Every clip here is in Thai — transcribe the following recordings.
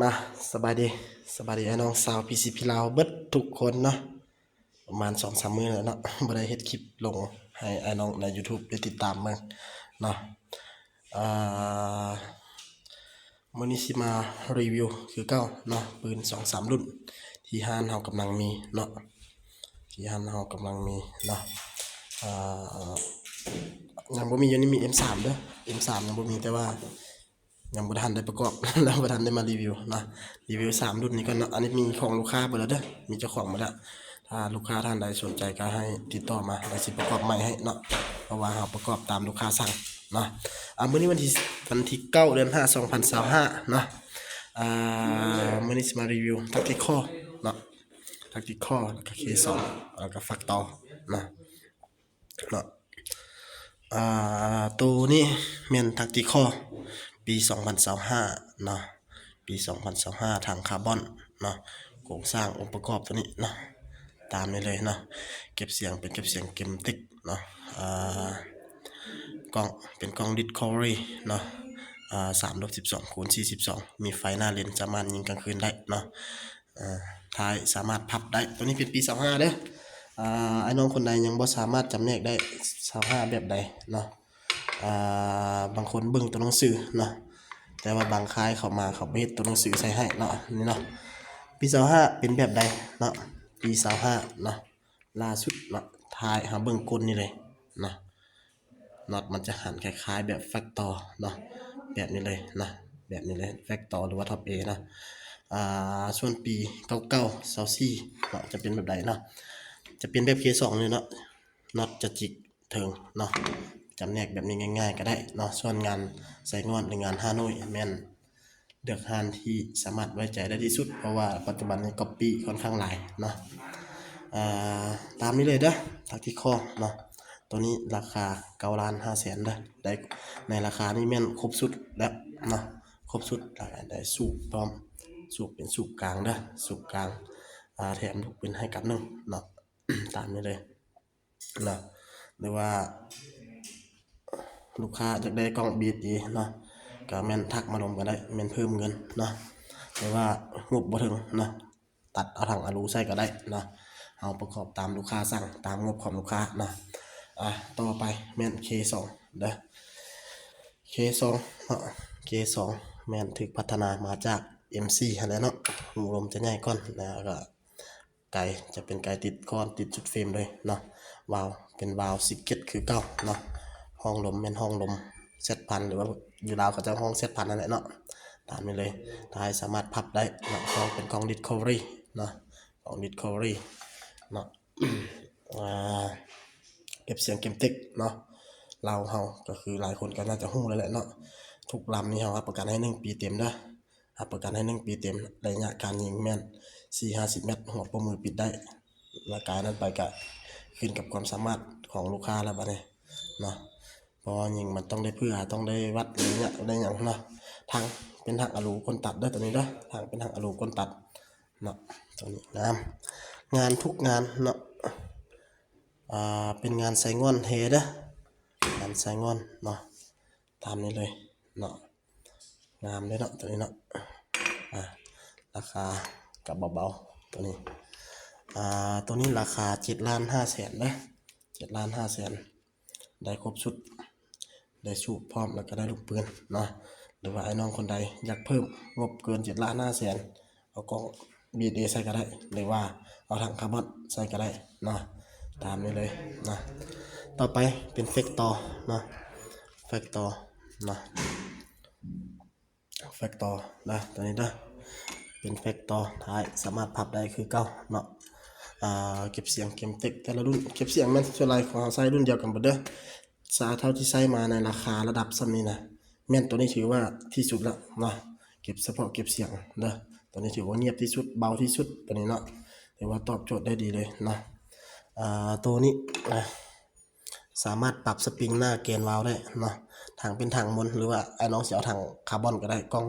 มาสบายดีไอ้น้องสาวพีซีพีลาวเบิดทุกคนเนาะประมาณ2-3มื้อแล้วเนาะบ่ได้เฮ็ดคลิปลงให้ไอ้น้องใน YouTube ได้ติดตามมึงเนาะอ่ามื้อนี้สิมารีวิวคือเก่าเนาะปืน2-3รุ่นที่ห้านเฮากำลังมีเนาะที่ห้านเฮากำลังมีเนาะอ่ายังบ่มีอยู่นี่มี M3 เด้อ M3 ยังบ่มีแต่ว่ายังบ่ทันได้ประกอบ แล้วบ่ทันได้มารีวิวนะรีวิว3รุ่นนี้ก่อนเนาะอันนี้มีของลูกค้าเบิดแล้วเด้อมีเจ้าของหมดแล้วถ้าลูกค้าท่านใดสนใจก็ให้ติดต่อมาแล้วสิประกอบใหม่ให้เนาะเพราะว่าเราประกอบตามลูกค้าสั่งเนาะมื้อนี้วันที่9เดือน5 2025เนาะมื้อนี้สิมารีวิวTacticalเนาะTacticalแล้วก็ K2 แล้วก็ฟักต่อเนาะตัวนี้แม่น Tactical ปี2025เนาะปี2025ทางคาร์บอนเนาะโครงสร้างองค์ประกอบตัวนี้เนาะตามนี้เลยเนาะเก็บเสียงเป็นเก็บเสียงเกมติกเนาะกล้องเป็นกล้อง Discovery เนาะ3/12x42มีไฟหน้าเลนสามารถยิงกลางคืนได้เนาะท้ายสามารถพับได้ตัวนี้เป็นปี25เด้อไอ้น้องคนใดยังบ่สามารถจำแนกได้25แบบใดเนาะบางคนเบิ่งตัวหนังสือเนาะแต่ว่าบางค่ายเขามาเขาบ่เฮ็ดตัวหนังสือใส่ให้เนาะนี่เนาะปี25เป็นแบบใดเนาะปี25เนาะล่าสุดเนาะท้ายหาเบิ่งกลนี่เลยเนาะน็อตมันจะหันคล้ายๆแบบแฟคตอร์เนาะแบบนี้เลยนะแบบนี้เลยแฟคตอร์หรือว่าท็อป A นะส่วนปี99 24เนาะจะเป็นแบบใดเนาะจะเป็นแบบ K2 เลยเนาะน็อตจะจิกถึงเนาะจำแนกแบบนี้ง่ายๆก็ได้เนาะส่วนงานใส่งอนหรืองานฮานอยแม่นเลือกฮานที่สามารถไว้ใจได้ที่สุดเพราะว่าปัจจุบันนี้ก๊อปปี้ค่อนข้างหลายเนาะตามนี้เลยเด้อTacticalเนาะตัวนี้ราคา9,500,000เด้อได้ในราคานี้แม่นครบสุดแล้วเนาะครบสุดได้สูบพร้อมสูบเป็นสูบกลางเด้อสูบกลางแถมลูกปืนให้กับ1เนาะ ตามนี้เลยเนาะหรือว่าลูกค้าอยากได้กล้อง BSE เนาะก็แม่นทักมาลงก็ได้แม่นเพิ่มเงินเนาะหรือว่างบบ่ถึงเนาะตัดเอาถังอะลูใส่ก็ได้เนาะเอาประกอบตามลูกค้าสั่งตามงบของลูกค้าเนาะต่อไปแม่น K2 เด้อ K2 เนาะ K2 แม่นถูกพัฒนามาจาก MC หั่นแหละเนาะหูลมจะใหญ่ก่อนแล้วก็ไกจะเป็นไกติดก้อนติดจุดเฟรมเลยเนาะวาล์วเป็นวาล์วซิกเก็ตคือเก่าเนาะห้องลมแม่นห้องลมเซตพันหรือว่าอยู่ลาวก็จะห้องเซตพันนั่นแหละเนาะตามนี้เลยท้ายสามารถพับได้เนาะห้องเป็นกล้อง Discovery เนาะกล้อง Discovery เนาะเก็บเสียงเกมติ๊กเนาะเราเฮาก็คือหลายคนก็น่าจะฮู้แล้วแหละเนาะทุกลำนี่เฮารับประกันให้1ปีเต็มเด้อรับประกันให้1ปีเต็มระยะการยิงแม่น4-50 เมตรหัวโป้มือปิดได้ราคานั้นไปก็ขึ้นกับความสามารถของลูกค้าแล้วบัดนี้เนาะเพราะยิงมันต้องได้เพื่อต้องได้วัดอะไรเงี้ยได้หยังเนาะทางเป็นทางอะลูก้นตัดเด้อตัวนี้เด้อทางเป็นทางอะลูก้นตัดเนาะตัวนี้งานทุกงานเนาะเป็นงานใส่งอนเฮเด้องานใส่งอนเนาะตามนี้เลยเนาะงามเลยเนาะตัวนี้เนาะราคากับเบาๆตัวนี้ตัวนี้ราคา7,500,000นะ7,500,000ได้ครบชุดได้สูบพร้อมแล้วก็ได้ลูกปืนเนาะหรือว่าไอ้น้องคนใดอยากเพิ่มงบเกิน7,500,000เอากล้อง BSA ใส่ก็ได้หรือว่าเอาถังคาร์บอนใส่ก็ได้เนาะตามนี้เลยนะต่อไปเป็นเฟกตอเนาะเฟกตอนะเฟกตอนะตัวนี้นะเป็นเฟกตอท้ายสามารถพับได้คือเก่าเนาะเก็บเสียงเกมเต็กแต่ละรุ่นเก็บเสียงแม่นส่วนหลายของใช้รุ่นเดียวกันหมดเด้อเท่าที่ใช้มาในราคาระดับซ้ำนี้นะแม่นตัวนี้ถือว่าที่สุดแล้วเนาะเก็บเฉพาะเก็บเสียงเด้อตัวนี้ถือว่าเงียบที่สุดเบาที่สุดตัวนี้เนาะถือว่าตอบโจทย์ได้ดีเลยเนาะตัวนี้สามารถปรับสปริงหน้าเกนวาล์วได้เนาะถังเป็นถังมนหรือว่าไอ้น้องสิเอาถังคาร์บอนก็ได้กล้อง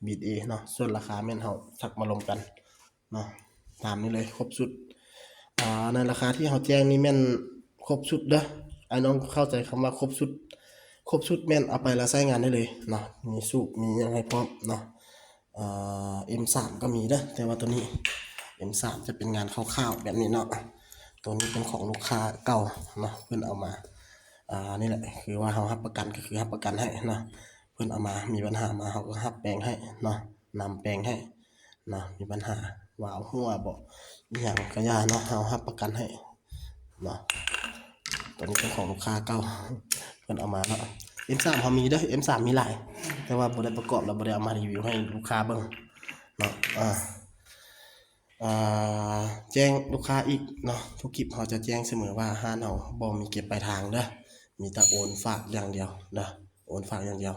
BSA เนาะส่วนราคาแม่นเฮาทักมาลงกันเนาะตามนี้เลยครบสุดในราคาที่เฮาแจ้งนี่แม่นครบสุดเด้อไอ้น้องเข้าใจคำว่าครบสุดแม่นเอาไปแล้วใช้งานได้เลยเนาะมีสูบมีหยังให้พร้อมเนาะ M3 ก็มีเด้อแต่ว่าตัวนี้ M3 จะเป็นงานคร่าวๆแบบนี้เนาะตัวนี้เป็นของลูกค้าเก่าเนาะเพิ่นเอามานี่แหละคือว่าเรารับประกันก็คือรับประกันให้เนาะเพิ่นเอามามีปัญหามาเราก็รับแปลงให้เนาะนำแปลงให้เนาะมีปัญหาวาล์วรั่วบ่อีหยังก็อย่าเนาะเรารับประกันให้เนาะตัวนี้เป็นของลูกค้าเก่าเพิ่นเอามาเนาะ M3 เฮามีเด้อ M3 มีหลายแต่ว่าบ่ได้ประกอบแล้วบ่ได้เอามารีวิวให้ลูกค้าเบิ่งเนาะแจ้งลูกค้าอีกเนาะทุกคลิปเขาจะแจ้งเสมอว่าห้านเราบ่มีเก็บปลายทางเด้อมีแต่โอนฝากอย่างเดียวเด้อโอนฝากอย่างเดียว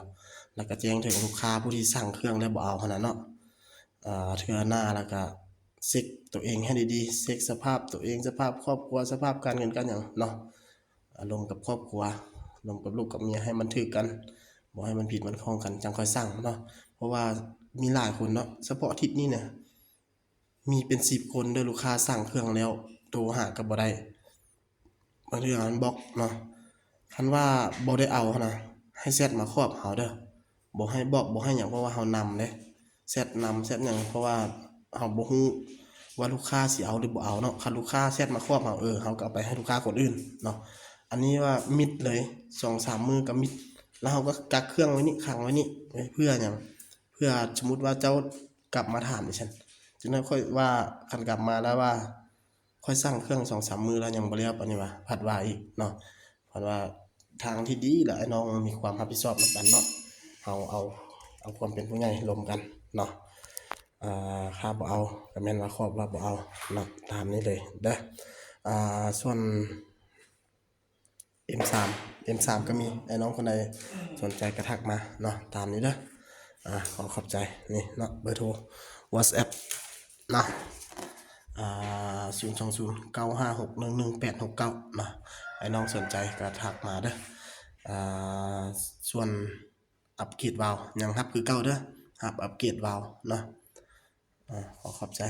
แล้วก็แจ้งถึงลูกค้าผู้ที่สั่งเครื่องแล้วบ่เอาขนาดเนาะเทื่อหน้าแล้วก็เช็คตัวเองให้ดีๆเช็คสภาพตัวเองสภาพครอบครัวสภาพการเงินกันหยังเนาะอารมณ์กับครอบครัวอารมณ์กับลูกกับเมียให้มันถูกกันบ่ให้มันผิดมันคล้องกันจังค่อยสั่งเนาะเพราะว่ามีหลายคนเนาะเฉพาะอาทิตย์นี้เนี่ยมีเป็น10คนเด้อลูกค้าสั่งเครื่องแล้วโทรหาก็บ่ได้บางเทื่อมันบล็อกเนาะคันว่าบ่ได้เอานะให้แชตมาครอบเฮาเด้อบ่ให้บล็อกบ่ให้หยังเพราะว่าเฮานำเด้แชตนำแชตหยังเพราะว่าเฮาบ่ฮู้ว่าลูกค้าสิเอาหรือบ่เอาเนาะคันลูกค้าแชตมาครอบเฮาเฮาก็เอาไปให้ลูกค้าคนอื่นเนาะอันนี้ว่ามิดเลย 2-3 มื้อก็มิดแล้วเฮาก็กักเครื่องไว้นี่ขังไว้นี่ไว้เพื่อหยังเพื่อสมมุติว่าเจ้ากลับมาถามดิฉันจึงได้ค่อยว่าคันกลับมาแล้วว่าค่อยสั่งเครื่อง 2-3 มื้อแล้วยังบ่ได้รับอันนี้ว่าผัดว่าอีกเนาะผัดว่าทางที่ดีแหละไอ้น้องมีความรับผิดชอบนำกันเนาะเฮาเอาความเป็นผู้ใหญ่ร่วมกันเนาะถ้าบ่เอาก็แม่นว่าครอบว่าบ่เอาเนาะตามนี้เลยเด้อส่วน M3 M3 ก็มีไอ้น้องคนใดสนใจก็ทักมาเนาะตามนี้เด้อขอบใจนี่เนาะเบอร์โทร WhatsApp เนาะ020-956-11869เนาะไอ้น้องสนใจก็ทักมาเด้อส่วนอัปเกรดวาล์วยังรับคือเก่าเด้อรับอัปเกรดวาล์วเนาะขอบใจ